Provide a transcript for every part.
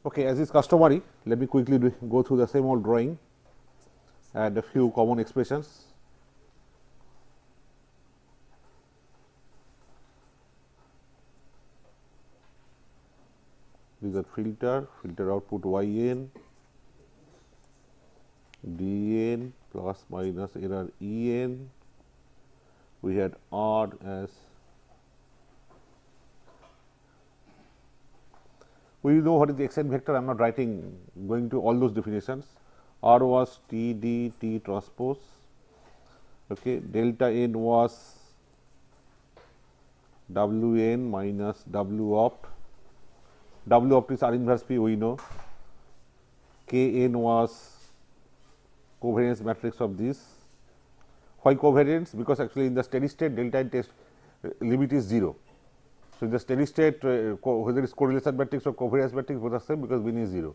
Okay, as is customary, let me quickly go through the same old drawing and a few common expressions. These are filter output yn, dn plus minus error en. We had r as we know what is the xn vector. I am not going to all those definitions. R was T D T transpose, okay. Delta n was W n minus W opt. W opt is R inverse P, we know. K n was covariance matrix of this. Why covariance? Because actually in the steady state delta n test limit is 0. So, in the steady state whether it is correlation matrix or covariance matrix both are same because mean is 0.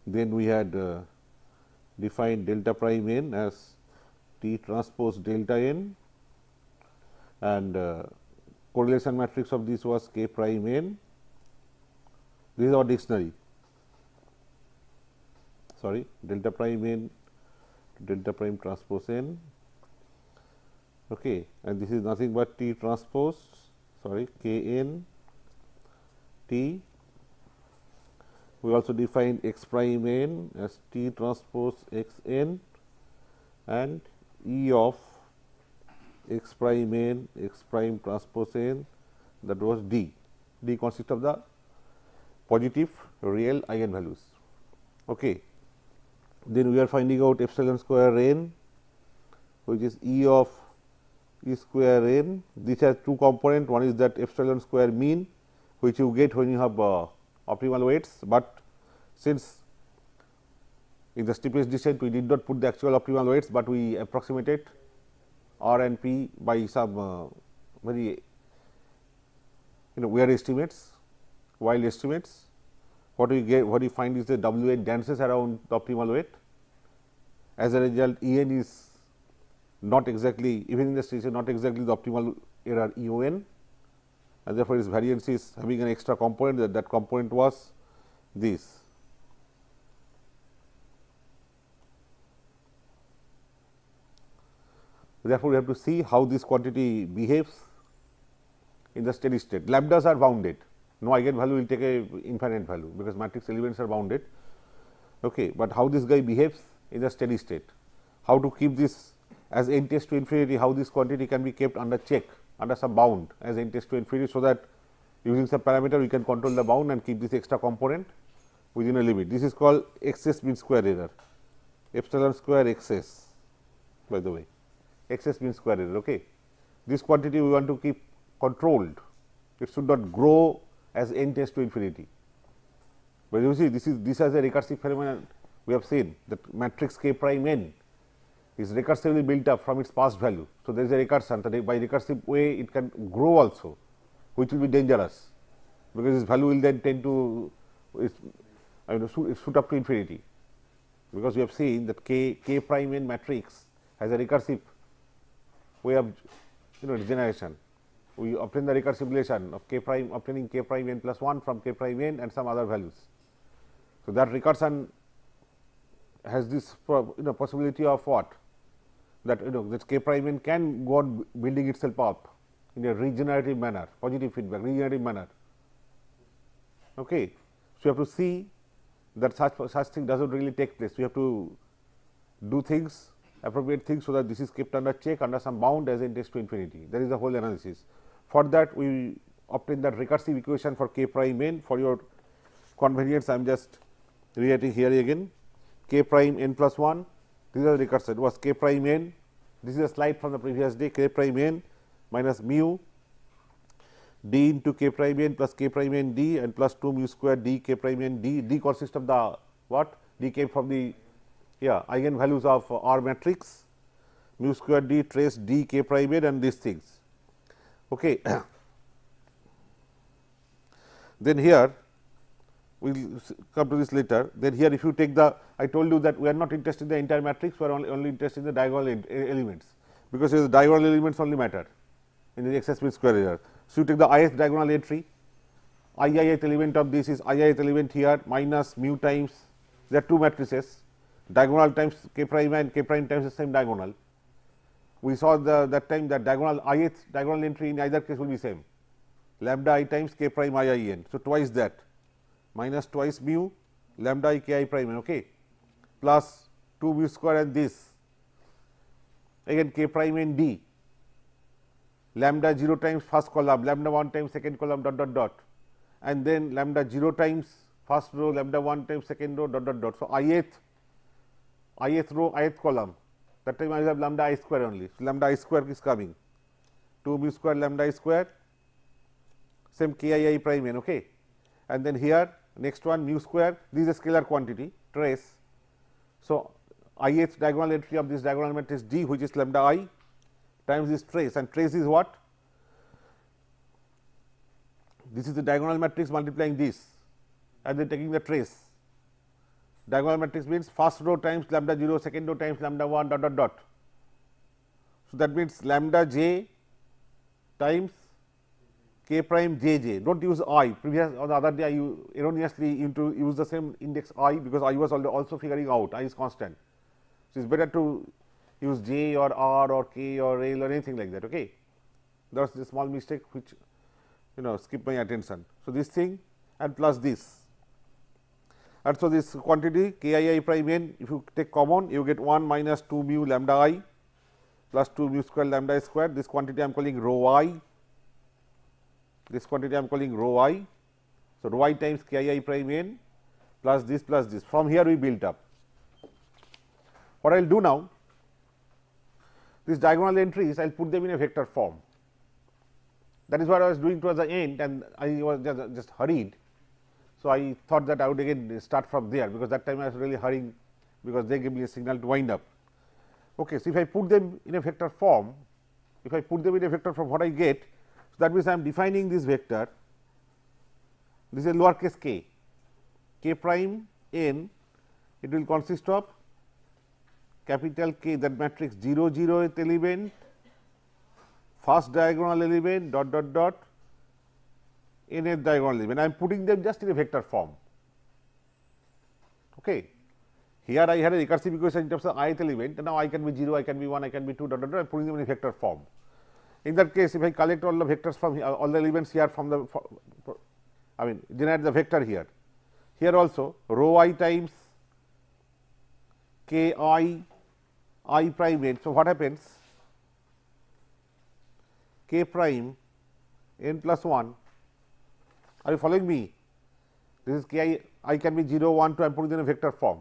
Then we had defined delta prime n as T transpose delta n, and correlation matrix of this was K prime n. This is our dictionary, sorry, delta prime n, delta prime transpose n. Okay, and this is nothing but T transpose, sorry, K n T. We also defined x prime n as T transpose x n and E of x prime n x prime transpose n, that was D. D consists of the positive real eigenvalues. Okay. Then we are finding out epsilon square n, which is E of E square n. These are two components. One is that epsilon square mean, which you get when you have optimal weights, but since in the steepest descent we did not put the actual optimal weights, but we approximated R and P by some very weird estimates, wild estimates. What we get, what we find is the W n dances around the optimal weight. As a result, E n is not exactly, even in the station, not exactly the optimal error E o n, and therefore, its variance is having an extra component, that component was this. Therefore, we have to see how this quantity behaves in the steady state. Lambdas are bounded, no eigenvalue will take a infinite value, because matrix elements are bounded. Okay, but how this guy behaves in the steady state, how to keep this as n tends to infinity, how this quantity can be kept under check, under some bound as n tends to infinity, so that using some parameter we can control the bound and keep this extra component within a limit. This is called excess mean square error, epsilon square excess, by the way, excess mean square error. Okay. This quantity we want to keep controlled, it should not grow as n tends to infinity. But you see, this has a recursive phenomenon. We have seen that matrix K prime n is recursively built up from its past value. So, there is a recursion, that by recursive way it can grow also, which will be dangerous, because its value will then tend to shoot up to infinity, because we have seen that K prime n matrix has a recursive way of generation. We obtain the recursive relation of K prime, obtaining K prime n plus 1 from K prime n and some other values. So, that recursion has this possibility of what, that this K prime n can go on building itself up in a regenerative manner, positive feedback, regenerative manner. Okay. So, you have to see that such thing does not really take place. We have to do things, appropriate things, so that this is kept under check under some bound as n tends to infinity. That is the whole analysis. For that, we obtain that recursive equation for k prime n. For your convenience, I am just rewriting here again k prime n plus 1. This is the recursion. It was k prime n. This is a slide from the previous day, k prime n minus mu d into k prime n plus k prime n d and plus 2 mu square d k prime n d. D consists of the what? D came from the eigenvalues of R matrix, mu square d trace d k prime n and these things. Okay. Then here we will come to this later. Then here if you take the, I told you that we are not interested in the entire matrix, we are only interested in the diagonal elements, because the diagonal elements only matter in the excess mean square error. So, you take the ith diagonal entry, ith element of this is ith element here minus mu times, there are two matrices, diagonal times k prime and k prime times the same diagonal. We saw that time that diagonal ith diagonal entry in either case will be same, lambda I times k prime I n. So, twice that minus twice mu lambda I k I prime n, okay, plus 2 mu square and this again k prime n d, lambda 0 times first column, lambda 1 times second column dot dot dot, and then lambda 0 times first row, lambda 1 times second row dot dot dot. So, ith row, ith column, that time I have lambda I square only. So, lambda I square is coming 2 mu square lambda I square, same k I prime n, okay. And then here next one mu square, this is a scalar quantity trace. So, ith diagonal entry of this diagonal matrix D, which is lambda I times this trace, and trace is what? This is the diagonal matrix multiplying this and then taking the trace. Diagonal matrix means first row times lambda 0, second row times lambda 1 dot dot dot. So, that means lambda j times k prime j j. Do not use I. Previous on the other day, I erroneously use the same index I, because I was also figuring out I is constant. So, it is better to use j or r or k or l or anything like that. Okay, that was a small mistake which skip my attention. So, this thing and plus this, and so this quantity k I prime n, if you take common, you get 1 minus 2 mu lambda I plus 2 mu square lambda I square. This quantity I am calling rho I, this quantity I am calling rho I. So, rho I times k I prime n plus this plus this. From here we built up. What I will do now, these diagonal entries I will put them in a vector form. That is what I was doing towards the end, and I was just hurried. So, I thought that I would again start from there, because that time I was really hurrying, because they gave me a signal to wind up. Okay, so, if I put them in a vector form, what I get? So, that means I am defining this vector, this is a lowercase k, k prime n, it will consist of capital K, that matrix 0 0th element, first diagonal element dot dot dot, nth diagonal element. I am putting them just in a vector form. Okay. Here I had a recursive equation in terms of ith element, and now I can be 0, I can be 1, I can be 2 dot dot dot. I am putting them in a vector form. In that case, if I collect all the vectors from here, all the elements here from the, I mean generate the vector here. Here also rho I times k I prime n. So, what happens? K prime n plus 1. Are you following me? This is k I can be 0, 1, 2. I am putting in a vector form.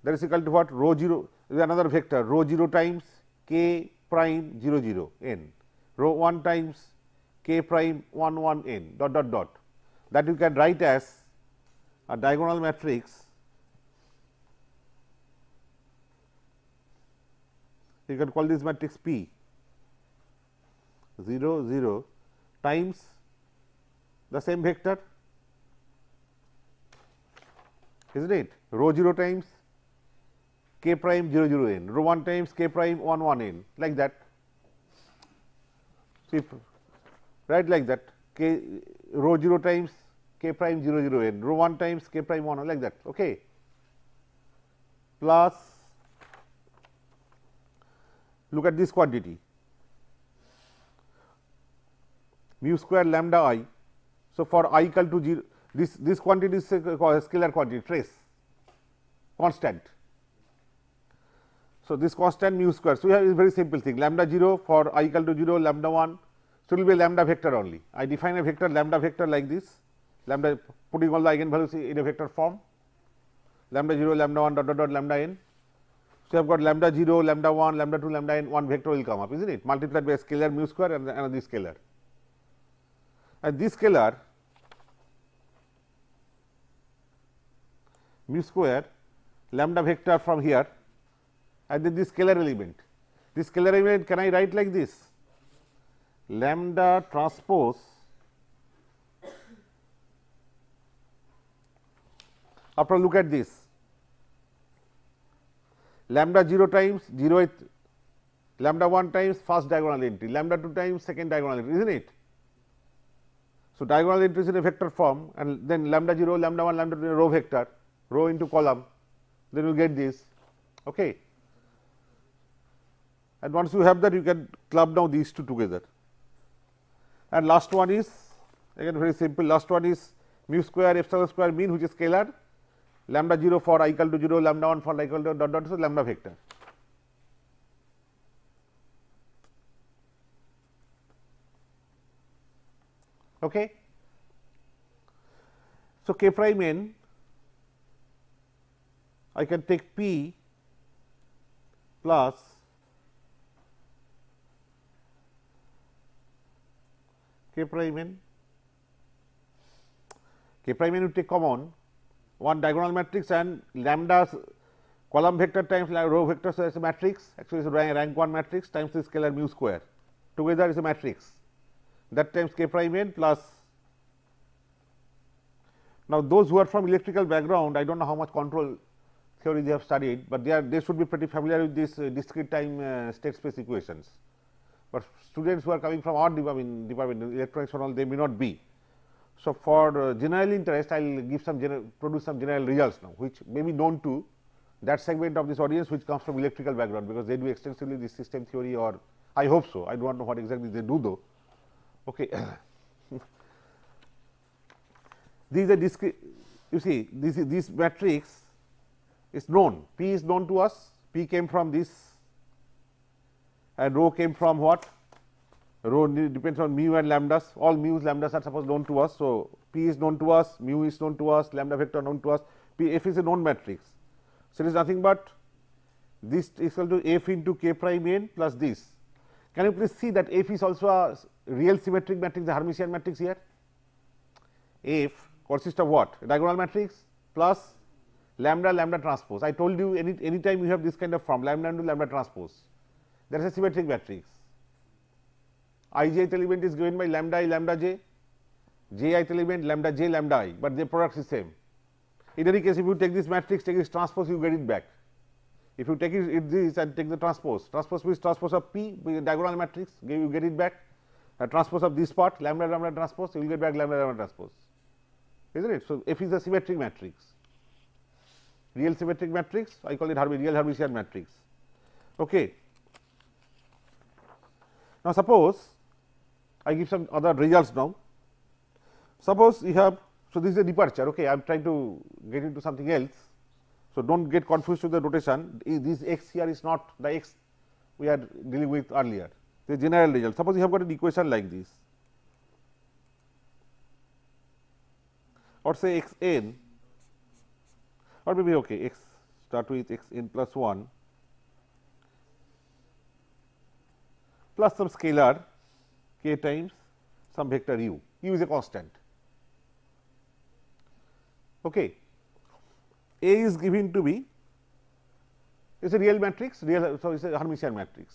That is equal to what? Rho 0 is another vector. Rho 0 times k prime 0 0 n. Rho 1 times k prime 1 1 n dot dot dot. That you can write as a diagonal matrix. You can call this matrix P 0 0 times the same vector, isn't it? Rho 0 times k prime 0 0 n, rho 1 times k prime 1 1 n, like that. So, if write like that, k rho 0 times k prime 0 0 n, rho 1 times k prime 1 like that. Okay. Plus, look at this quantity mu square lambda I. So, for I equal to 0, This quantity is a scalar quantity, trace, constant. So, this constant mu square. So, we have a very simple thing, lambda 0 for I equal to 0, lambda 1. So, it will be a lambda vector only. I define a vector lambda vector like this, lambda putting all the eigenvalues in a vector form, lambda 0, lambda 1 dot dot dot lambda n. So, I have got lambda 0, lambda 1, lambda 2, lambda n, one vector will come up, is not it, multiplied by a scalar mu square and another scalar. And this scalar mu square lambda vector from here and then this scalar element. This scalar element can I write like this, lambda transpose after look at this, lambda 0 times 0th, lambda 1 times first diagonal entry, lambda 2 times second diagonal entry, is not it. So, diagonal entries in a vector form and then lambda 0, lambda 1, lambda 2 in a row vector, row into column, then you will get this. Okay. And once you have that, you can club now these two together. And last one is again very simple, last one is mu square epsilon square mean, which is scalar, lambda 0 for I equal to 0, lambda 1 for I equal to dot dot, so lambda vector. Okay. So, k prime n, I can take p plus k prime n, k prime n you take common one diagonal matrix and lambda column vector times row vector, so it is a matrix, actually it is a rank 1 matrix times the scalar mu square, together is a matrix, that times k prime n plus. Now, those who are from electrical background, I do not know how much control theory they have studied, but they should be pretty familiar with this discrete time state space equations. But students who are coming from our department electronics and all, they may not be. So, for general interest, I will give some produce some general results now, which may be known to that segment of this audience which comes from electrical background, because they do extensively this system theory, or I hope so. I do not know what exactly they do though. Okay. These are discrete, you see this matrix is known, P is known to us, P came from this and rho came from what, rho depends on mu and lambdas, all mu's lambdas are suppose known to us. So, P is known to us, mu is known to us, lambda vector known to us, P f is a known matrix. So, it is nothing but this is equal to f into k prime n plus this. Can you please see that f is also a real symmetric matrix, the Hermitian matrix here, f consists of what, a diagonal matrix plus lambda lambda transpose. I told you any time you have this kind of form lambda into lambda transpose, there is a symmetric matrix. I j element is given by lambda I lambda j, j ith element lambda j lambda I, but the product is same. In any case, if you take this matrix, take its transpose, you get it back. If you take it this and take the transpose means transpose of P with a diagonal matrix, you get it back. A transpose of this part lambda lambda transpose, you will get back lambda lambda transpose, isn't it? So, f is a symmetric matrix, real symmetric matrix, I call it real Hermitian matrix. Okay. Now, suppose I give some other results now. Suppose you have, so this is a departure, okay, I am trying to get into something else. So, do not get confused with the notation, this x here is not the x we are dealing with earlier, the general result. Suppose you have got an equation like this, or say x n, or maybe okay, x start with x n plus 1 plus some scalar k times some vector u, u is a constant. Okay. A is given to be, it is a real matrix, so it is a Hermitian matrix.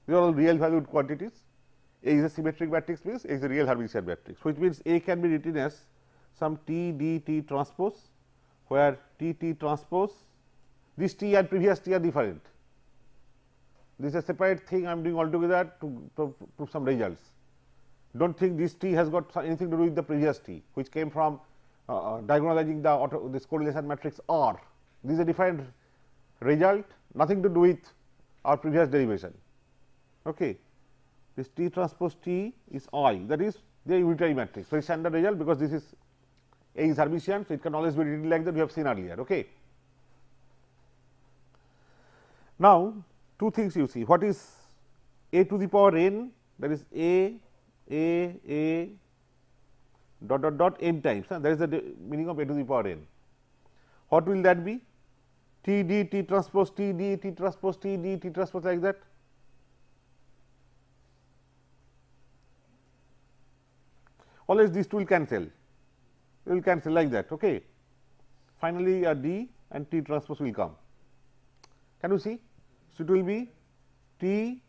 These are all real valued quantities. A is a symmetric matrix means A is a real Hermitian matrix, which means A can be written as some T d T transpose, where T T transpose, this T and previous T are different. This is a separate thing I am doing altogether to some results. Do not think this T has got anything to do with the previous T, which came from diagonalizing this correlation matrix R. This is a different result, nothing to do with our previous derivation. Okay. This T transpose T is I, that is the unitary matrix, very standard result, because this is A is Hermitian, so it can always be written like that we have seen earlier. Okay. Now, two things you see, what is a to the power n, that is a dot dot dot n times, that is the meaning of a to the power n. What will that be? T d T transpose T d T transpose T d T transpose like that. Always these two will cancel, it will cancel like that. Okay. Finally, a d and T transpose will come. Can you see? So, it will be T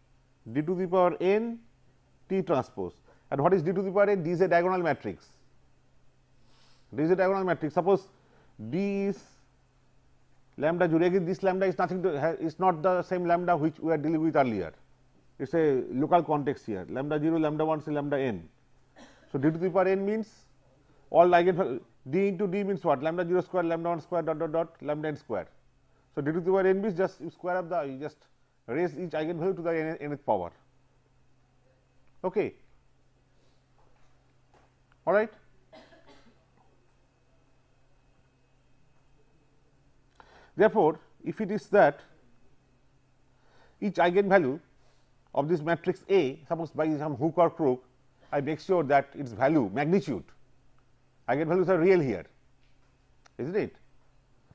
d to the power n T transpose, and what is d to the power n? D is a diagonal matrix. D is a diagonal matrix. Suppose D is lambda 0, again this lambda is nothing to is not the same lambda which we are dealing with earlier. It is a local context here, lambda 0, lambda 1, say lambda n. So, d to the power n means all eigenvalues, d into d means what? Lambda 0 square, lambda 1 square, dot dot dot, lambda n square. So, d to the power n means just you square up you just raise each eigenvalue to the nth power. Okay. All right. Therefore, if it is that each eigenvalue of this matrix A, suppose by some hook or crook, I make sure that its value magnitude, eigenvalues are real here, isn't it?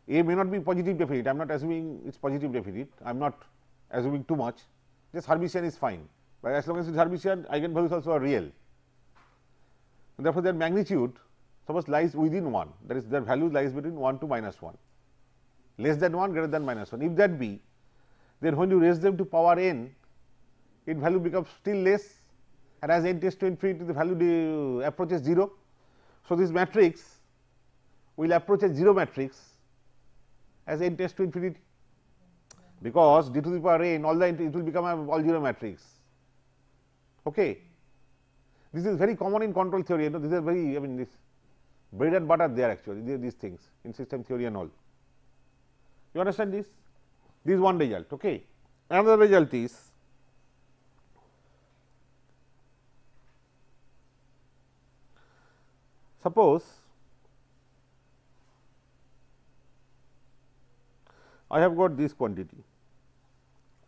A may not be positive definite, I am not assuming it is positive definite, I am not assuming too much, just Hermitian is fine, but as long as it is Hermitian, eigenvalues also are real. And therefore, their magnitude suppose lies within 1, that is their value lies between 1 to minus 1, less than 1, greater than minus 1. If that be, then when you raise them to power n, its value becomes still less, and as n tends to infinity, the value approaches 0. So, this matrix will approach a 0 matrix as n tends to infinity, because d to the power n all the it will become a all 0 matrix. Okay. This is very common in control theory, this is very, I mean, this bread and butter there actually, these things in system theory and all. You understand this? This is one result. Okay. Another result is suppose I have got this quantity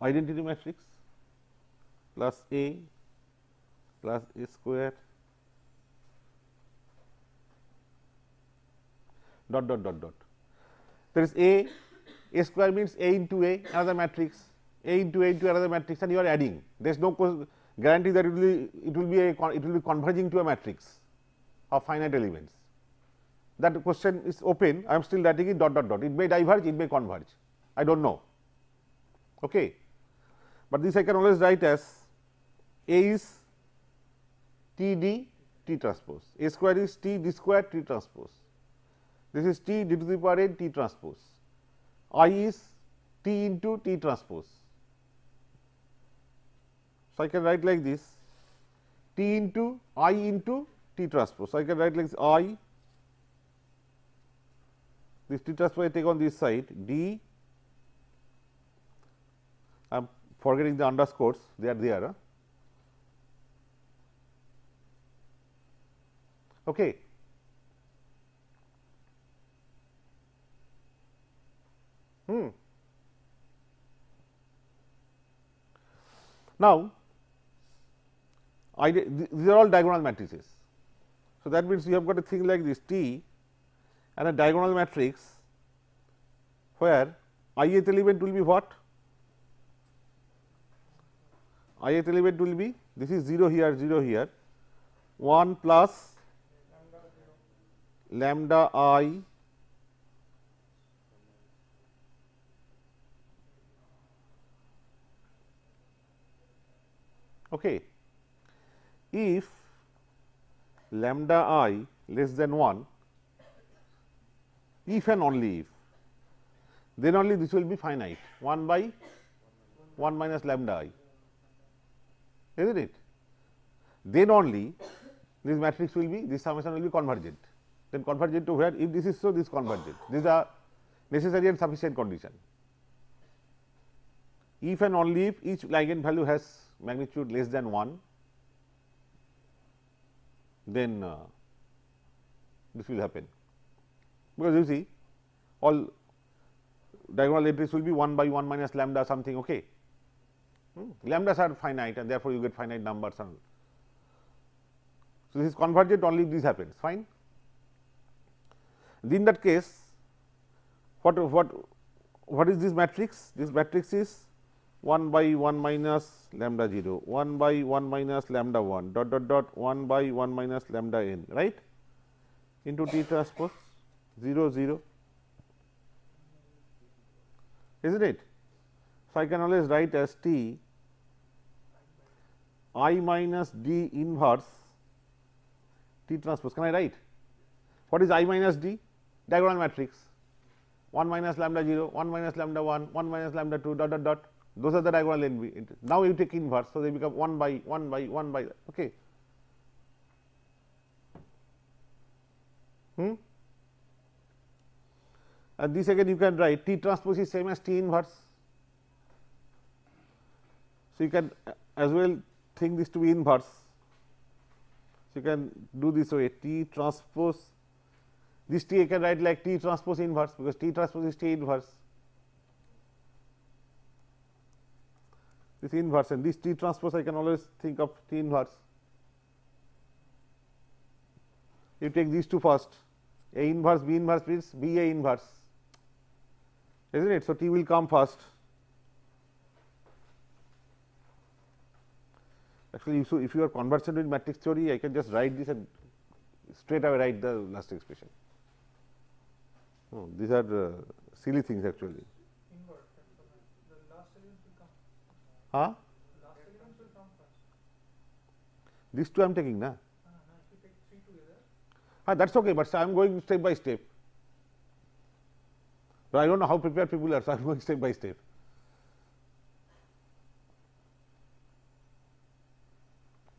identity matrix plus A plus A square dot dot dot dot. There is A square means A into A, another matrix, A into another matrix, and you are adding. There is no guarantee that it will be converging to a matrix of finite elements. That question is open. I am still writing it dot dot dot. It may diverge, it may converge. I do not know. Okay. But this I can always write as A is T d T transpose. A square is T d square T transpose. This is T d to the power n T transpose. I is T into T transpose. So, I can write like this T into I into T transpose. So, I can write like this I, this T transpose I take on this side D, I am forgetting the underscores, they are there. Okay. Now, these are all diagonal matrices. So, that means you have got a thing like this T and a diagonal matrix where ith element will be what? Ith element will be, this is 0 here, 1 plus lambda I okay. If lambda I less than 1, if and only if, then only this will be finite 1 by 1 minus lambda I, is not it? Then only this matrix will be, this summation will be convergent. Then convergent to where? If this is so, this convergent. This is a necessary and sufficient condition. If and only if each eigenvalue has magnitude less than 1, then this will happen. because you see all diagonal entries will be 1 by 1 minus lambda something. Okay. Lambdas are finite and therefore, you get finite numbers. And so, this is convergent only if this happens, fine. In that case, what is this matrix? This matrix is 1 by 1 minus lambda 0, 1 by 1 minus lambda 1 dot dot dot 1 by 1 minus lambda n, right, into T transpose 0 0, isn't it? So, I can always write as T I minus D inverse T transpose. Can I write? What is I minus D? Diagonal matrix 1 minus lambda 0, 1 minus lambda 1, 1 minus lambda 2 dot dot dot, those are the diagonal n. Now, you take inverse. So, they become 1 by 1 by 1 by. Okay. And this again you can write T transpose is same as T inverse. So, you can as well think this to be inverse. So, you can do this way T transpose, this T I can write like T transpose inverse, because T transpose is T inverse, this inverse, and this T transpose I can always think of T inverse. You take these two first, A inverse B inverse means B A inverse, isn't it. So, T will come first. Actually, so if you are conversant with matrix theory, I can just write this and straight away write the last expression. Oh, these are silly things actually. Inverse, the last elements will come. Huh? Last elements will come first. These two I am taking, na? If you take 3 together. That is okay, but I am going step by step. So, I do not know how prepared people are, so I am going step by step.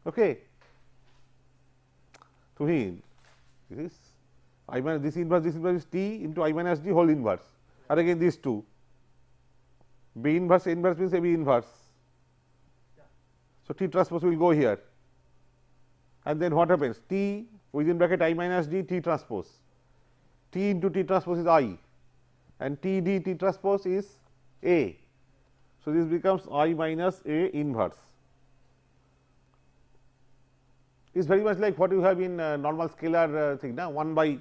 Okay. So, here this is I minus this inverse is T into I minus D whole inverse, and again these two B inverse means A B inverse. So, T transpose will go here, and then what happens? T within bracket I minus D T transpose, T into T transpose is I, and T D T transpose is A. So, this becomes I minus A inverse. Is very much like what you have in normal scalar thing, na, 1 by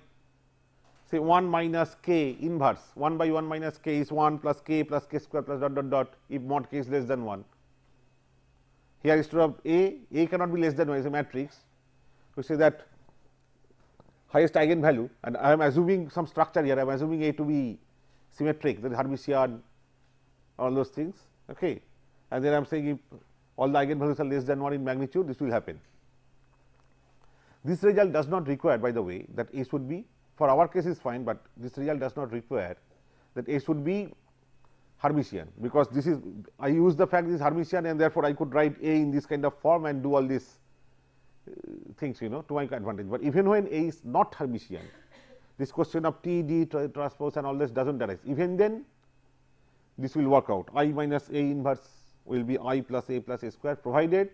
say 1 minus k inverse, 1 by 1 minus k is 1 plus k square plus dot dot dot if mod k is less than 1. Here instead of A cannot be less than 1, is a matrix. We say that highest eigenvalue, and I am assuming some structure here, I am assuming A to be symmetric, that is Hermitian, all those things, okay. And then I am saying if all the eigenvalues are less than 1 in magnitude, this will happen. This result does not require, by the way, that A should be, for our case is fine, but this result does not require that A should be Hermitian, because this is I use the fact this is Hermitian, and therefore, I could write A in this kind of form and do all these things, to my advantage. But even when A is not Hermitian, this question of T D transpose and all this does not arise. Even then, this will work out. I minus A inverse will be I plus A square, provided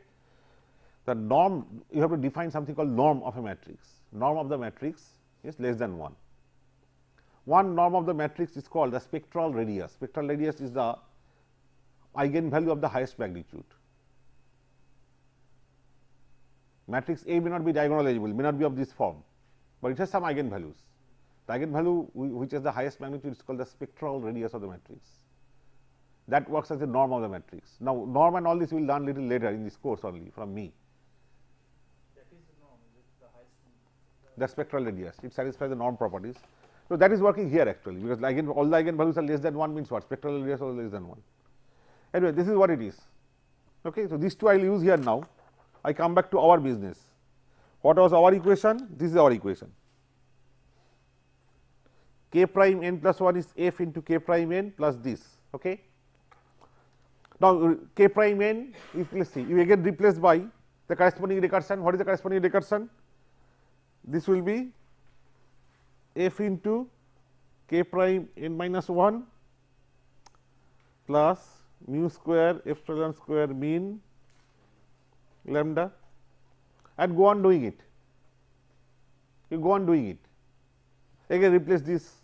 the norm, you have to define something called norm of a matrix. Norm of the matrix is less than 1. One norm of the matrix is called the spectral radius. Spectral radius is the eigenvalue of the highest magnitude. Matrix A may not be diagonal eligible, may not be of this form, but it has some eigenvalues. The eigenvalue which is the highest magnitude is called the spectral radius of the matrix. That works as the norm of the matrix. Now, norm and all this we will learn little later in this course only from me. The spectral radius, it satisfies the norm properties. So, that is working here actually, because all the eigenvalues are less than 1 means what? Spectral radius is less than 1. Anyway, this is what it is. Okay. So, these two I will use here now. I come back to our business. What was our equation? This is our equation. K prime n plus 1 is f into k prime n plus this. Okay. Now, k prime n, if let us see, you again replace by the corresponding recursion. What is the corresponding recursion? This will be f into k prime n minus 1 plus mu square epsilon square mean lambda, and go on doing it. You go on doing it. again replace this.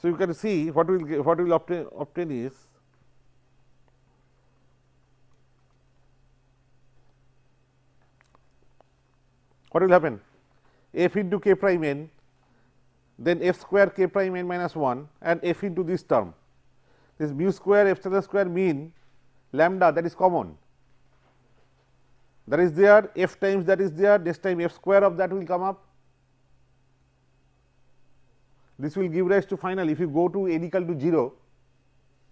So, you can see what we will obtain is what will happen, f into k prime n, then f square k prime n minus 1 and f into this term, this mu square epsilon square mean lambda that is common, that is there, f times that is there, this time f square of that will come up. This will give rise to final, if you go to n equal to 0,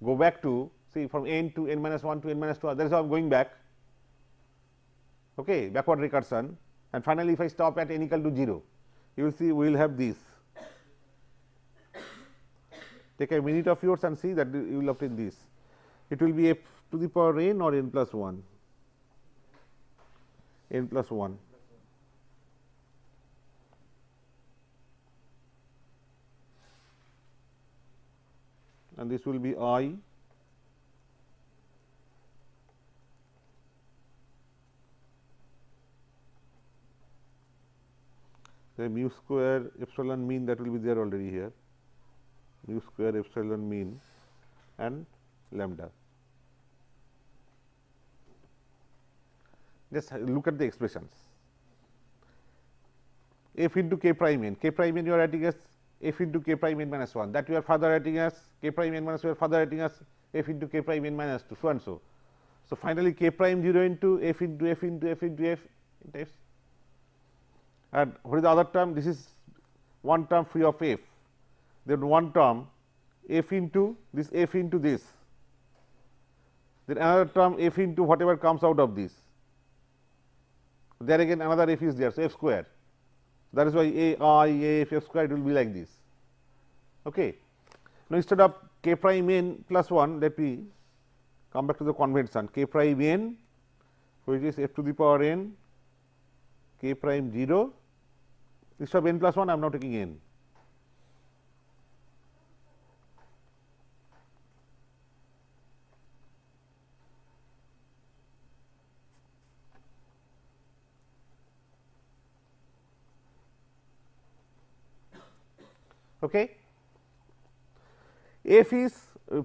go back to see from n to n minus 1 to n minus 2, that is how I am going back, okay, backward recursion, and finally, if I stop at n equal to 0, you will see we will have this. Take a minute of yours and see that you will obtain this. It will be f to the power n or n plus 1, n plus 1. And this will be I the mu square epsilon mean, that will be there already here, mu square epsilon mean and lambda. Just look at the expressions, f into k prime n you are writing as f into k prime n minus 1, that you are further writing as k prime n minus, you are further writing as f into k prime n minus 2, so and so. So, finally, k prime 0 into f into f into f into f into f, and what is the other term? This is one term free of f, then one term f into this, f into this, then another term f into whatever comes out of this, there again another f is there. So, f square, that is why a I a f square, it will be like this. Okay. Now, instead of k prime n plus 1, let me come back to the convention, k prime n, which is f to the power n, k prime 0, instead of n plus 1, I am now taking n. Okay. F is,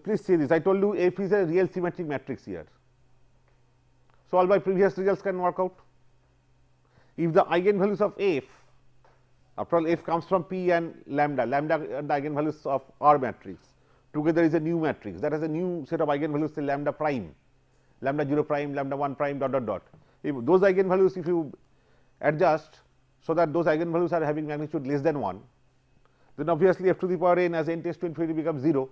please see this, I told you f is a real symmetric matrix here. So, all my previous results can work out. If the eigenvalues of f, after all f comes from p and lambda, lambda and the eigenvalues of R matrix, together is a new matrix that has a new set of eigenvalues, say lambda prime, lambda 0 prime, lambda 1 prime, dot dot dot. If those eigenvalues, if you adjust, so that those eigenvalues are having magnitude less than 1, then obviously f to the power n as n tends to infinity becomes 0.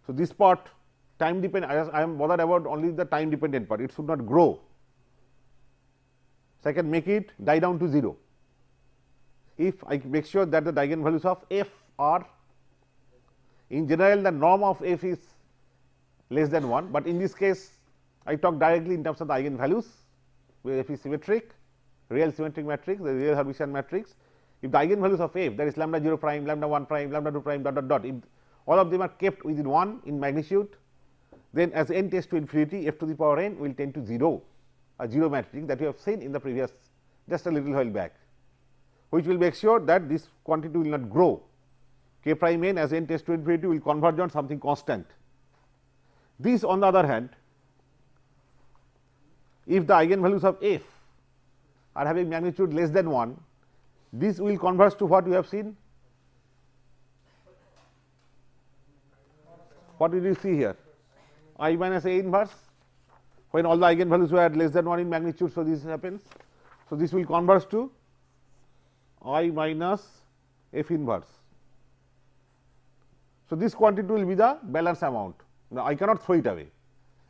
So, this part time dependent, I am bothered about only the time dependent part, it should not grow. So, I can make it die down to 0 if I make sure that the eigenvalues of f are, in general the norm of f is less than 1, but in this case I talk directly in terms of the eigenvalues, where f is symmetric, real symmetric matrix, the real Hermitian matrix. If the eigenvalues of f, that is lambda 0 prime, lambda 1 prime, lambda 2 prime, dot dot dot, if all of them are kept within 1 in magnitude, then as n tends to infinity, f to the power n will tend to 0, a 0 matrix that you have seen in the previous just a little while back, which will make sure that this quantity will not grow. K prime n as n tends to infinity will converge on something constant. This, on the other hand, if the eigenvalues of f are having magnitude less than 1, this will converge to what we have seen. What did you see here? I minus A inverse, when all the eigenvalues were less than 1 in magnitude. So, this happens. So, this will converge to I minus F inverse. So, this quantity will be the balance amount. Now, I cannot throw it away,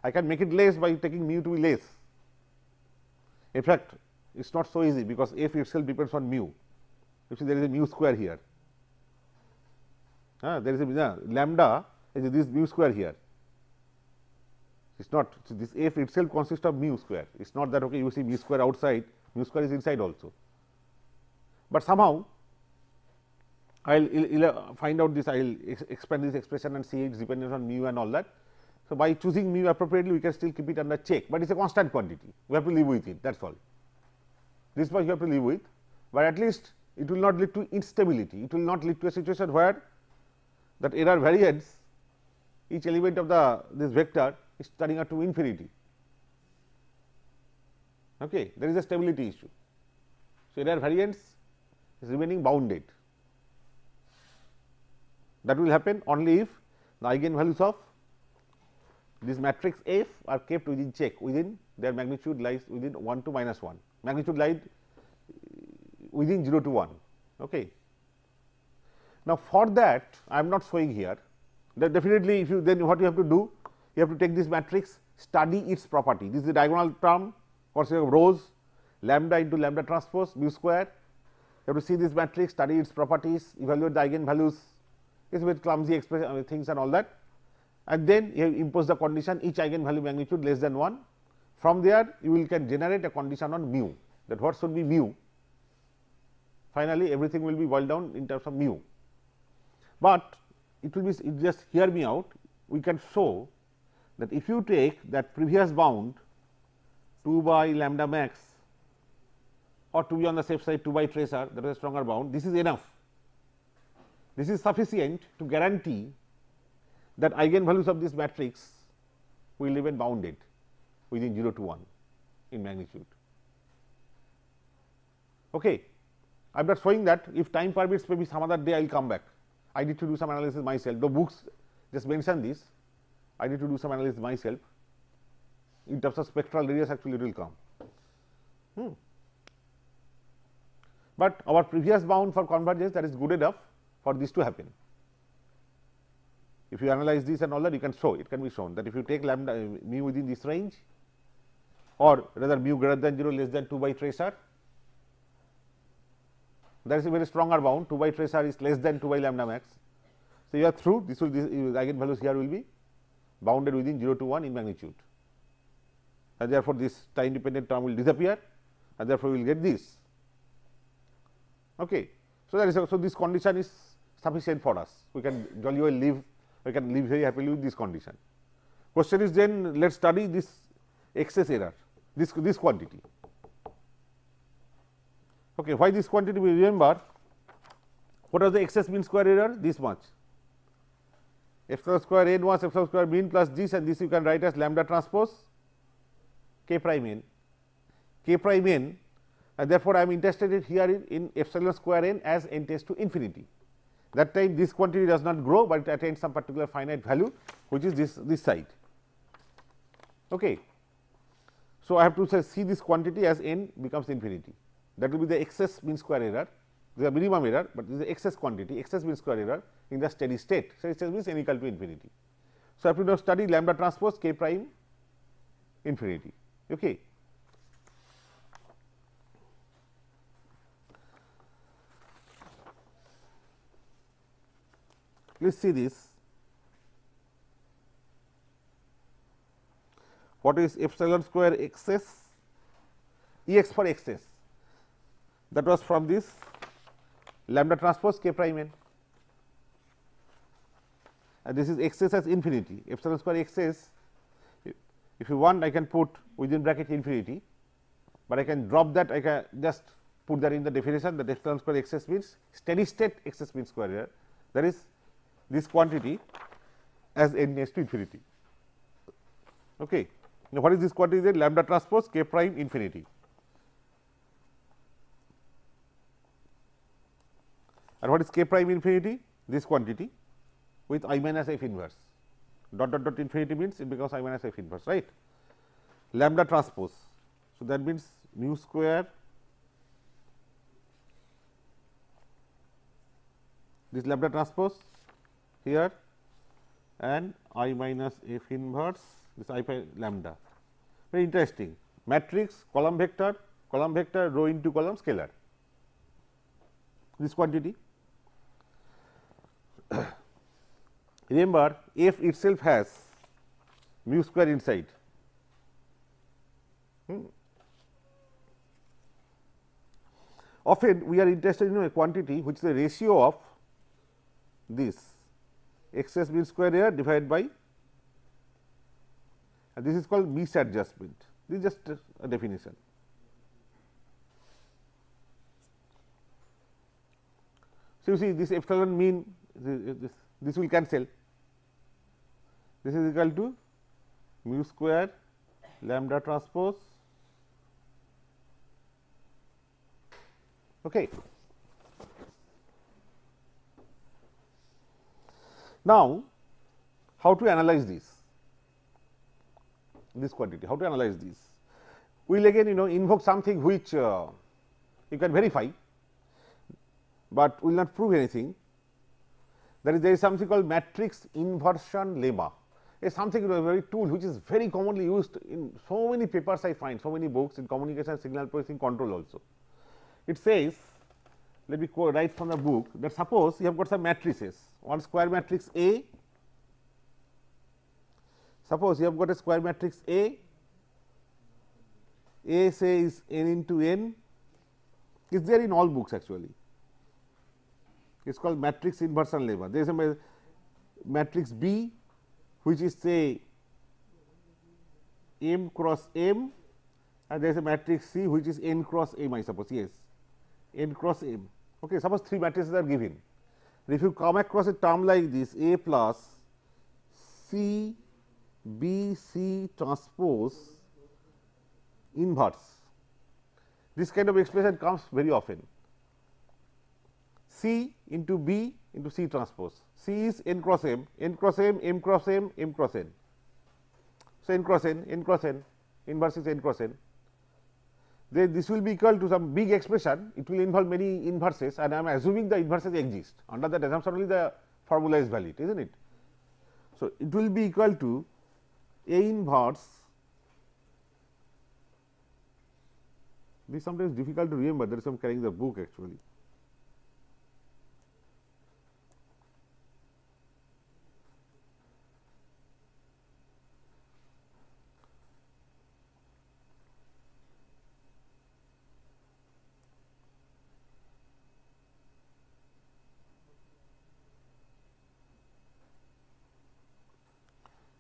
I can make it less by taking mu to be less. In fact, it is not so easy, because f itself depends on mu. You see, there is a mu square here, there is a lambda is this mu square here. It is not, so this f itself consists of mu square. It is not that okay, you see mu square outside, mu square is inside also, but somehow I will find out this, I will expand this expression and see its dependence on mu and all that. So, by choosing mu appropriately, we can still keep it under check, but it is a constant quantity, we have to live with it, that is all. This much you have to live with, but at least it will not lead to instability. It will not lead to a situation where that error variance, each element of this vector is turning out to infinity. Okay. There is a stability issue. So, error variance is remaining bounded. That will happen only if the eigenvalues of this matrix F are kept within check, within their magnitude lies within 1 to minus 1, magnitude lies within 0 to 1. Okay. Now, for that I am not showing here, that definitely if you, then what you have to do, you have to take this matrix, study its property. This is the diagonal term consisting of rows, lambda into lambda transpose mu square. You have to see this matrix, study its properties, evaluate the eigenvalues. It's a bit clumsy expression things and all that, and then you impose the condition each eigenvalue magnitude less than 1. From there you will can generate a condition on mu, that what should be mu. Finally, everything will be boiled down in terms of mu, but it will be, just hear me out, we can show that if you take that previous bound 2 by lambda max, or to be on the safe side 2 by tracer, that is a stronger bound, this is enough. This is sufficient to guarantee that eigenvalues of this matrix will remain bounded within 0 to 1 in magnitude. Okay. I am not showing that, if time permits, maybe some other day I will come back. I need to do some analysis myself, the books just mention this, I need to do some analysis myself in terms of spectral radius, actually it will come. But our previous bound for convergence, that is good enough for this to happen. If you analyze this and all that, you can show, it can be shown that if you take lambda mu within this range, or rather mu greater than 0 less than 2 by tracer, that is a very stronger bound, 2 by tracer is less than 2 by lambda max. So, you are through, this will, this eigenvalues here will be bounded within 0 to 1 in magnitude, and therefore, this time dependent term will disappear, and therefore, we will get this. Okay. So, that is, so this condition is sufficient for us, we can jolly well live, we can live very happily with this condition. Question is then, let us study this excess error, this quantity. Okay. Why this quantity? We remember what was the excess mean square error? This much, epsilon square n was epsilon square mean plus this, and this you can write as lambda transpose k prime n, k prime n, and therefore, I am interested here in epsilon square n as n tends to infinity. That time this quantity does not grow, but it attains some particular finite value, which is this side. Okay. So, I have to say, see this quantity as n becomes infinity, that will be the excess mean square error, this is a minimum error, but this is the excess quantity, excess mean square error in the steady state. Steady state means n equal to infinity. So, I have to now study lambda transpose k prime infinity. Okay. Please see this. What is epsilon square excess? Ex for excess, that was from this lambda transpose k prime n, and this is excess as infinity. Epsilon square excess, if you want, I can put within bracket infinity, but I can drop that, I can just put that in the definition, that epsilon square excess means steady state excess mean square error, that is this quantity as n tends to infinity. Okay. Now, what is this quantity then? Lambda transpose k prime infinity, and what is k prime infinity? This quantity with I minus f inverse, dot dot dot infinity means it becomes I minus f inverse, right. Lambda transpose, so that means mu square, this lambda transpose here, and I minus f inverse, this I pi lambda. Very interesting, matrix, column vector, row into column, scalar, this quantity. Remember, f itself has mu square inside. Often we are interested in a quantity which is a ratio of this excess mean square error divided by, and this is called misadjustment. This is just a definition. So, you see this epsilon mean this will cancel, this is equal to mu square lambda transpose. Okay. Now, how to analyze this quantity, how to analyze this? We will again invoke something which you can verify, but will not prove anything. There is something called matrix inversion lemma, is something very tool which is very commonly used in so many papers I find, so many books in communication, signal processing, control also. It says, let me write from the book, that suppose you have got some matrices, one square matrix A, suppose you have got a square matrix A say is n into n, is there in all books actually. It is called matrix inversion lemma. There is a matrix B which is say m cross m, and there is a matrix C which is n cross m, I suppose, yes, n cross m. Okay, suppose 3 matrices are given. If you come across a term like this, A plus C B C transpose inverse, this kind of expression comes very often. C into B into C transpose. C is n cross m, n cross m, m cross m, m cross n. So, n cross n, n cross n, inverse is n cross n. Then this will be equal to some big expression, it will involve many inverses, and I am assuming the inverses exist. Under that assumption only the formula is valid, is not it? So, it will be equal to A inverse. This is sometimes difficult to remember, there is some carrying the book actually.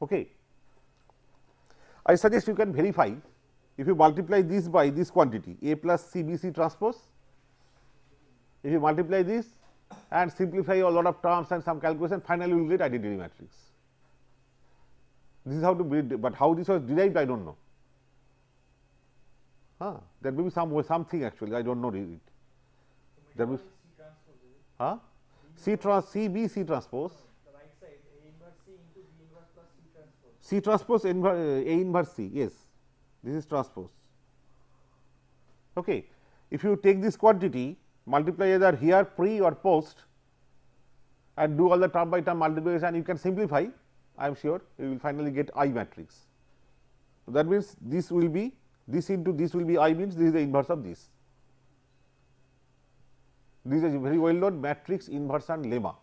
Okay. I suggest you can verify if you multiply this by this quantity A plus C B C transpose, if you multiply this and simplify a lot of terms and some calculation, finally you will get identity matrix. This is how to build, but how this was derived I do not know. There may be something actually I do not know it. There will C B C transpose. C transpose A inverse C, yes, this is transpose. Okay. If you take this quantity, multiply either here pre or post and do all the term by term multiplication, you can simplify, I am sure you will finally get I matrix. So, that means this will be this into this will be I, means this is the inverse of this. This is a very well known matrix inversion lemma.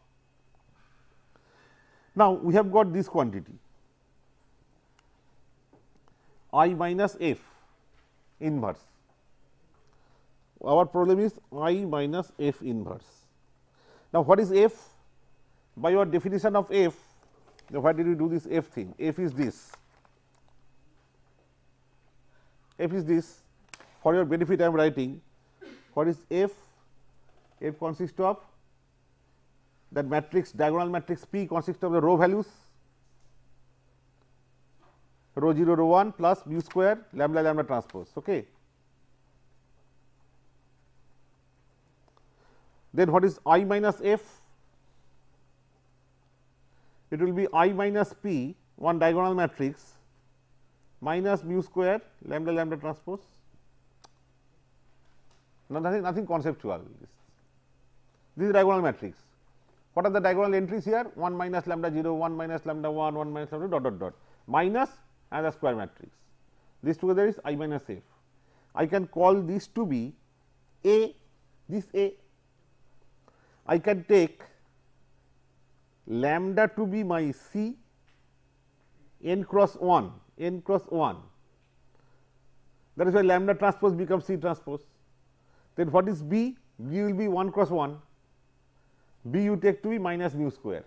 Now, we have got this quantity I minus f inverse. Our problem is I minus f inverse. Now, what is f? By your definition of f, why did you do this f thing? F is this. F is this. For your benefit, I am writing what is f? F consists of that matrix, diagonal matrix P consists of the row values rho 0 rho 1 plus mu square lambda lambda transpose. Okay. Then what is I minus f? It will be I minus P, one diagonal matrix, minus mu square lambda lambda transpose. Nothing conceptual. This is diagonal matrix. What are the diagonal entries here? 1 minus lambda 0, 1 minus lambda 1, 1 minus lambda dot dot dot, minus and the square matrix. This together is I minus f. I can call this to be A, this A. I can take lambda to be my C, n cross 1, n cross 1. That is why lambda transpose becomes C transpose. Then what is B? B will be 1 cross 1. B you take to be minus mu square.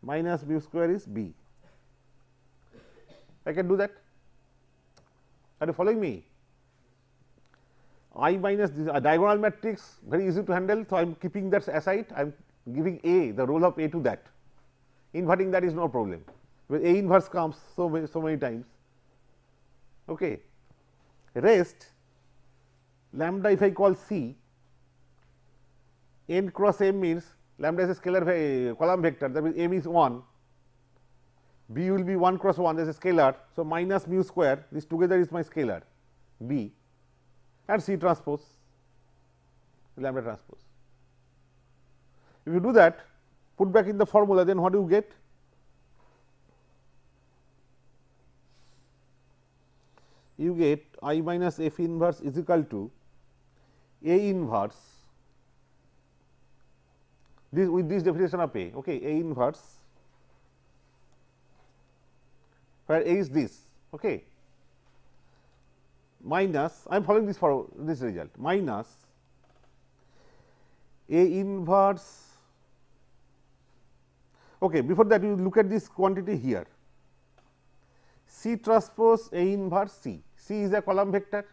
Minus mu square is B. I can do that. Are you following me? I minus this diagonal matrix very easy to handle. So, I am keeping that aside, I am giving A the role of A to that, inverting that is no problem, because A inverse comes so many times. Okay. Rest lambda if I call C, n cross m means lambda is a scalar column vector, that means m is 1, B will be 1 cross 1 as a scalar. So, minus mu square, this together is my scalar B, and C transpose lambda transpose. If you do that, put back in the formula, then what do you get? You get I minus F inverse is equal to A inverse, this with this definition of A, okay, A inverse, where A is this, okay, minus, I am following this for this result, minus A inverse, okay, before that you look at this quantity here, C transpose A inverse C. C is a column vector,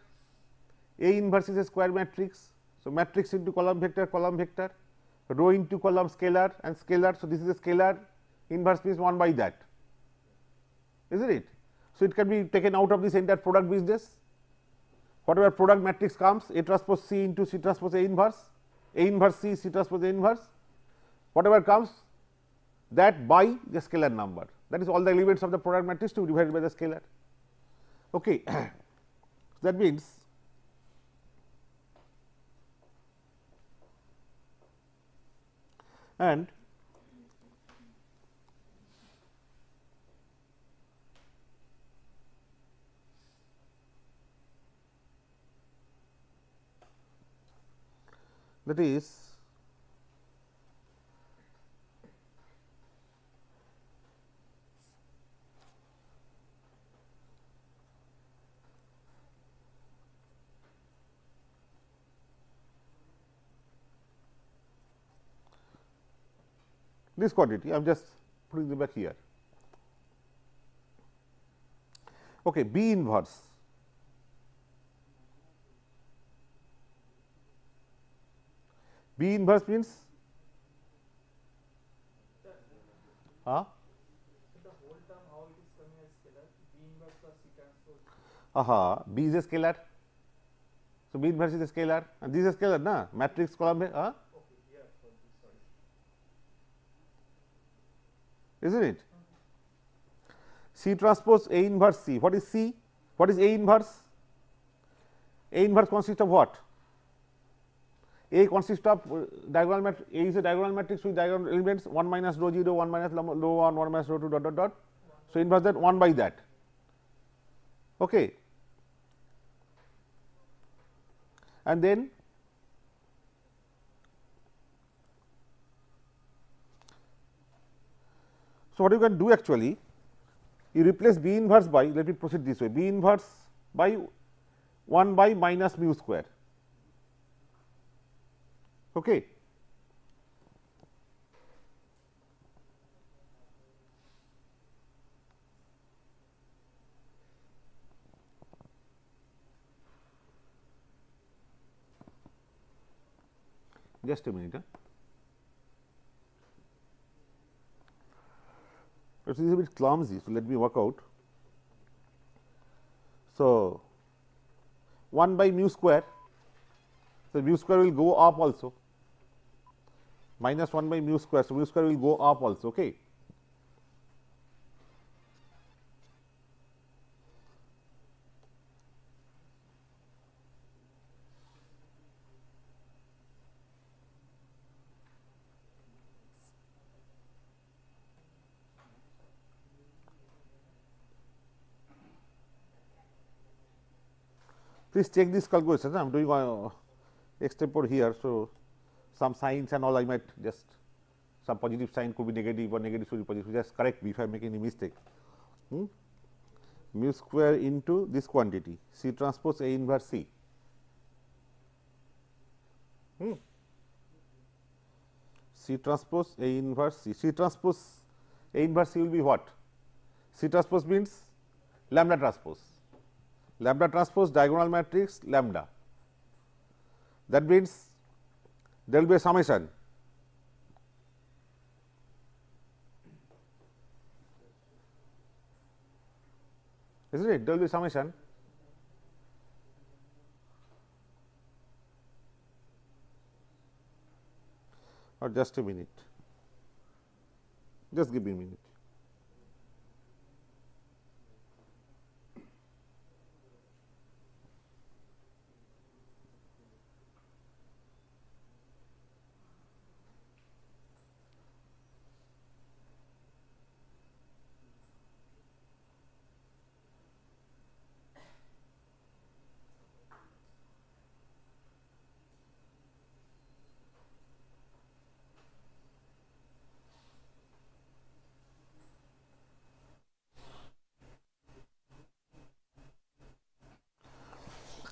A inverse is a square matrix. So, matrix into column vector, row into column scalar and scalar. So, this is a scalar, inverse means 1 by that, isn't it? So, it can be taken out of this entire product business. Whatever product matrix comes, A transpose C into C transpose A inverse C, C transpose A inverse, whatever comes that by the scalar number, that is all the elements of the product matrix to be divided by the scalar. Okay. That means and that is this quantity, I am just putting them back here. Okay, B inverse. B inverse means the whole term how it is coming as scalar, B inverse plus C transpose. B is a scalar. So, B inverse is a scalar and this is a scalar, na, matrix column. Okay, yeah, sorry. Isn't it? C transpose A inverse C. What is C? What is A inverse? A inverse consists of what? A consists of diagonal matrix. A is a diagonal matrix with diagonal elements 1 minus rho 0, 1 minus rho 1, 1 minus rho 2 dot dot dot. So, inverse that 1 by that. Okay. And then so, what you can do actually, you replace B inverse by, let me proceed this way, B inverse by 1 by minus mu square. Okay. Just a minute. It is a bit clumsy, so let me work out. So, 1 by mu square, so mu square will go up also, minus 1 by mu square, so mu square will go up also. Okay. Please check this calculation. I am doing extempore here. So, some signs and all I might just, some positive sign could be negative or negative should be positive, just correct me if I make any mistake. Mu square into this quantity C transpose A inverse C. C transpose A inverse C. C transpose A inverse C will be what? C transpose means lambda transpose. Lambda transpose diagonal matrix lambda. That means there will be a summation. Isn't it? There will be summation. Or just a minute. Just give me a minute.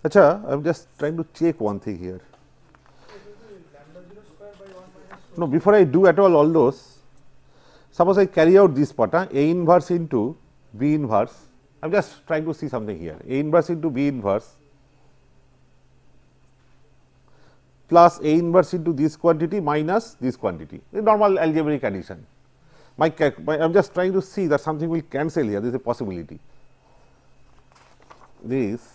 Acha, I am just trying to check one thing here. No, before I do at all those, suppose I carry out this part, A inverse into B inverse. I am just trying to see something here. A inverse into B inverse plus A inverse into this quantity minus this quantity, the normal algebraic addition. I am just trying to see that something will cancel here. There is a possibility. This,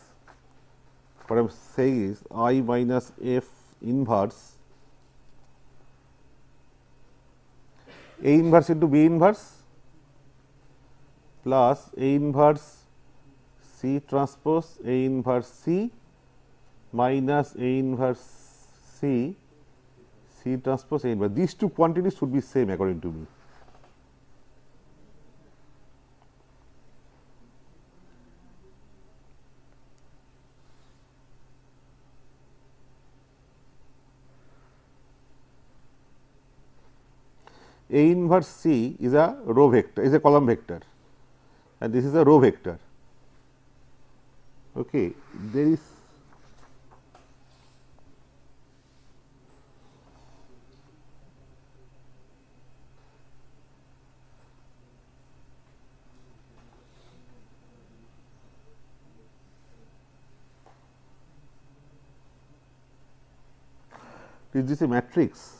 what I am saying is I minus F inverse A inverse into B inverse plus A inverse C transpose A inverse C minus A inverse C transpose A inverse. These two quantities should be same according to me. A inverse C is a row vector, is a column vector, and this is a row vector. Okay, there is a matrix.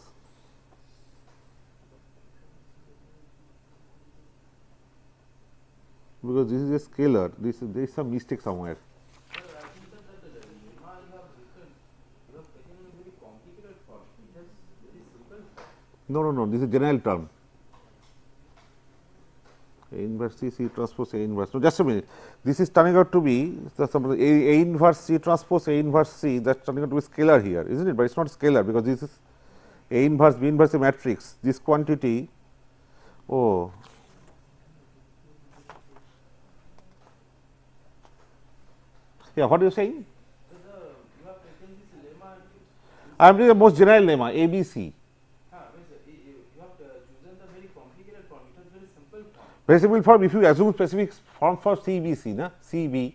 Because this is a scalar, there is some mistake somewhere. No, this is general term. A inverse C transpose A inverse. No, just a minute. This is turning out to be A inverse C transpose A inverse C. That is turning out to be scalar here, isn't it? But it is not scalar because this is A inverse B inverse a matrix. This quantity, oh. Yeah, what are you saying? I am doing the most general lemma A B C. Very simple form. If you assume specific form for CBC, na CB.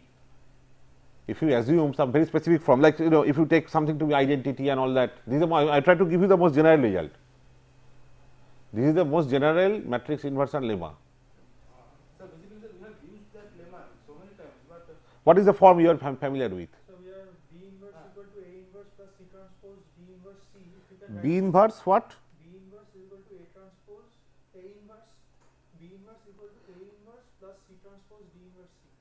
If you assume some very specific form, like if you take something to be identity and all that, these are I try to give you the most general result. This is the most general matrix inversion lemma. So basically, we have used that lemma so many times, but what is the form you are familiar with? So we have B inverse equal to A inverse plus C transpose D inverse C. If you can B inverse what? B inverse is equal to A transpose A inverse. B inverse equal to A inverse plus C transpose D inverse C.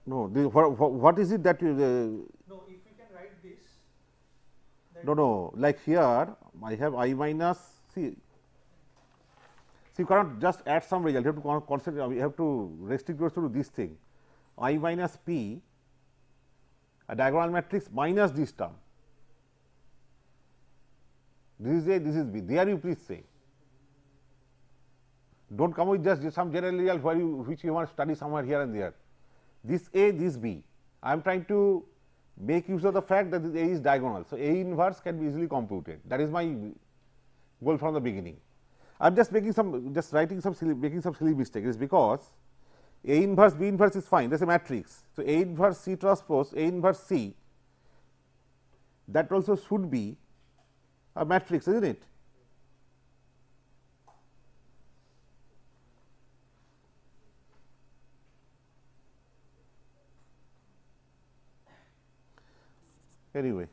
No, what is it that you? No, if we can write this. No. Like here, I have I minus see. You cannot just add some result. You have to concentrate. You have to restrict yourself to this thing. I minus P, a diagonal matrix minus this term. This is A, this is B. There you please say. Don't come with just some general result which you want to study somewhere here and there. This A, this B. I am trying to make use of the fact that this A is diagonal. So, A inverse can be easily computed. That is my goal from the beginning. I am just making some, making some silly mistake. It is because A inverse, B inverse is fine. That is a matrix. So, A inverse C transpose, A inverse C, that also should be a matrix, isn't it? Anyway,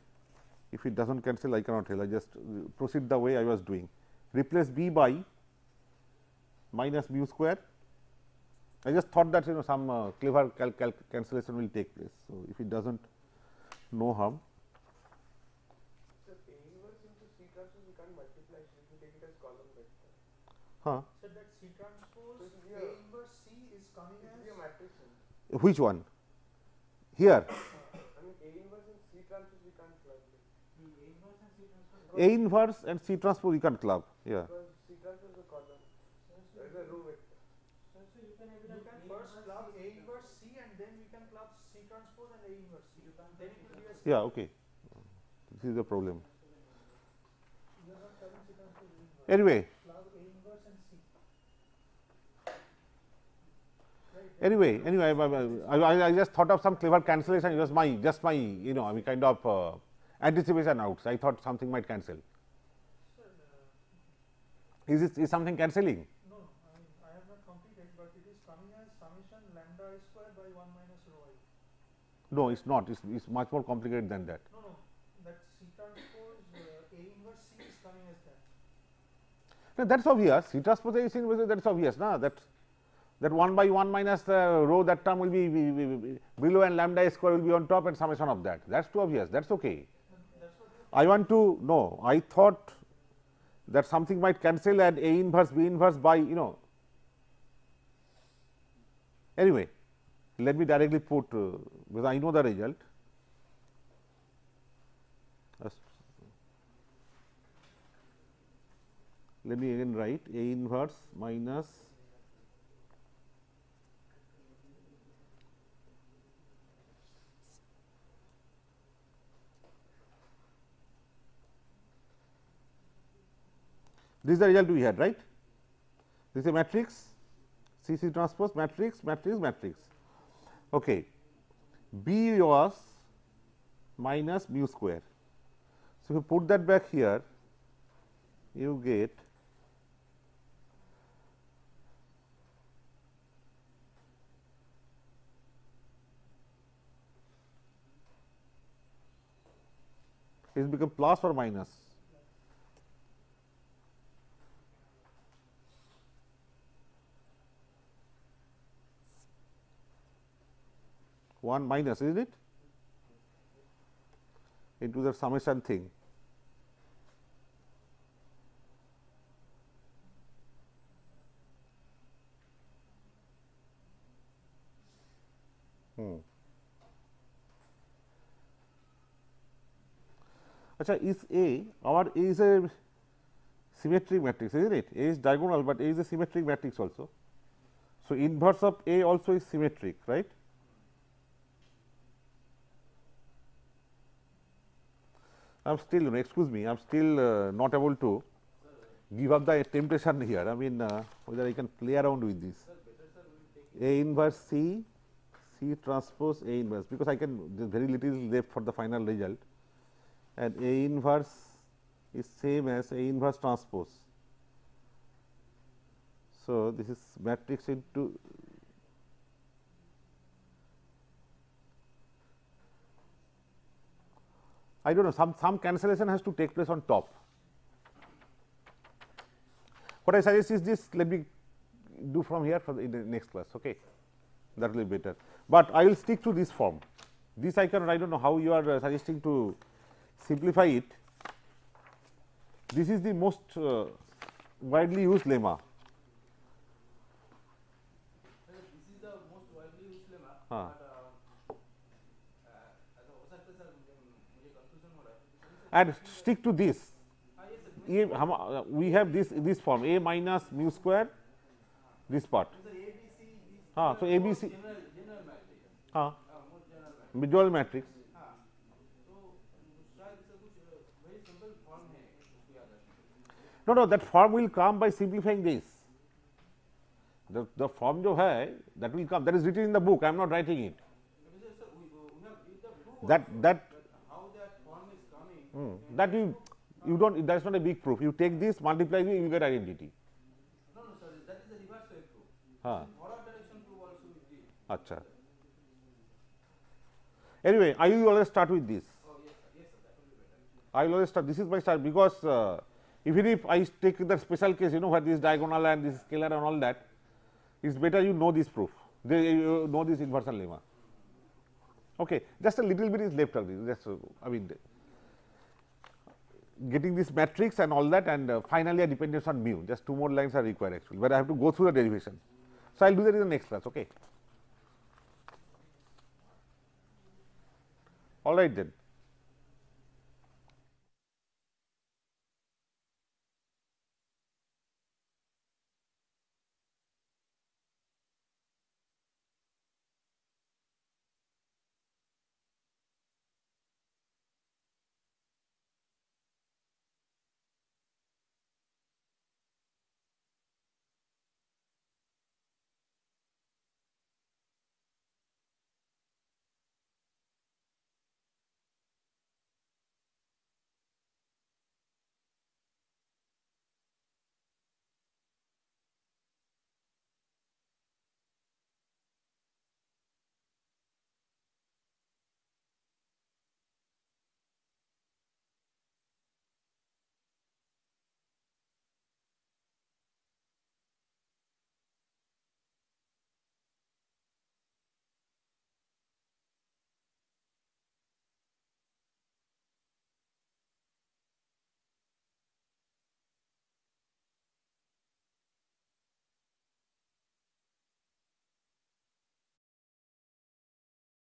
if it does not cancel, I cannot tell. I just proceed the way I was doing. Replace B by minus mu square. I just thought that some clever cancellation will take place. So, if it does not, no harm. So, A inverse into C transpose we can't multiply if you take it as column vector. Huh? So that C transpose So A inverse C is coming It as will be a matrix only. Which one? Here. I mean A inverse and C transpose we can't plug it. A inverse and C transpose. A inverse and C transpose you can club. Yeah. Because C transpose is a column. That is a row vector. So you can first club A inverse C and then we can club C transpose and A inverse C. Then it will be a C. Yeah. Okay. This is the problem. You are not clubbing C transpose A inverse. Anyway. Club A inverse and C. Anyway, I just thought of some clever cancellation. It was just my I mean kind of anticipation out. I thought something might cancel. Is something cancelling? No, I have not completed, but it is coming as summation lambda I square by 1 minus rho I. No, it's not. It's much more complicated than that. No, that C transpose A inverse C is coming as that. No, that's obvious. C transpose A is inverse. That's obvious. No, that 1 by 1 minus rho, that term will be below and lambda square will be on top and summation of that. That's too obvious. That's okay. I want to know. I thought that something might cancel and A inverse B inverse by Anyway, let me directly put because I know the result. Let me again write A inverse minus this is the result we had, right? This is a matrix C C transpose matrix matrix matrix. Okay. B was minus mu square. So, if you put that back here, you get it become plus or minus. One minus, isn't it? Into the summation thing. Acha, is A, our A is a symmetric matrix, isn't it? A is diagonal, but A is a symmetric matrix also. So, inverse of A also is symmetric, right? I am still, excuse me, I am still not able to give up the temptation here. I mean, whether I can play around with this. A inverse C, C transpose A inverse, because I can, there is very little left for the final result, and A inverse is same as A inverse transpose. So, this is matrix into I do not know, some cancellation has to take place on top. What I suggest is this, let me do from here for in the next class, okay. That will be better. But I will stick to this form. This I cannot, I do not know how you are suggesting to simplify it. This is the most widely used lemma. This is the most widely used lemma. हाँ. But And stick to this. We have this form A minus mu square, this part. So ABC. Dual matrix. No, that form will come by simplifying this. The form jo hai, that will come. That is written in the book. I am not writing it. That how that form is coming. that you don't. That is not a big proof. You take this, multiply it, you get identity. No, sir. That is the reverse way proof. हाँ. Forward direction proof also we did. अच्छा. Anyway, I will always start with this. Oh yes, sir. I will always start, this is my start, because even if I take the special case, you know, where this diagonal and this scalar and all that, it is better you know this proof, you know this inversion lemma. Okay, just a little bit is left of this, just I mean getting this matrix and all that, and finally a dependence on mu. Just 2 more lines are required actually, but I have to go through the derivation. So I will do that in the next class. Okay. All right then.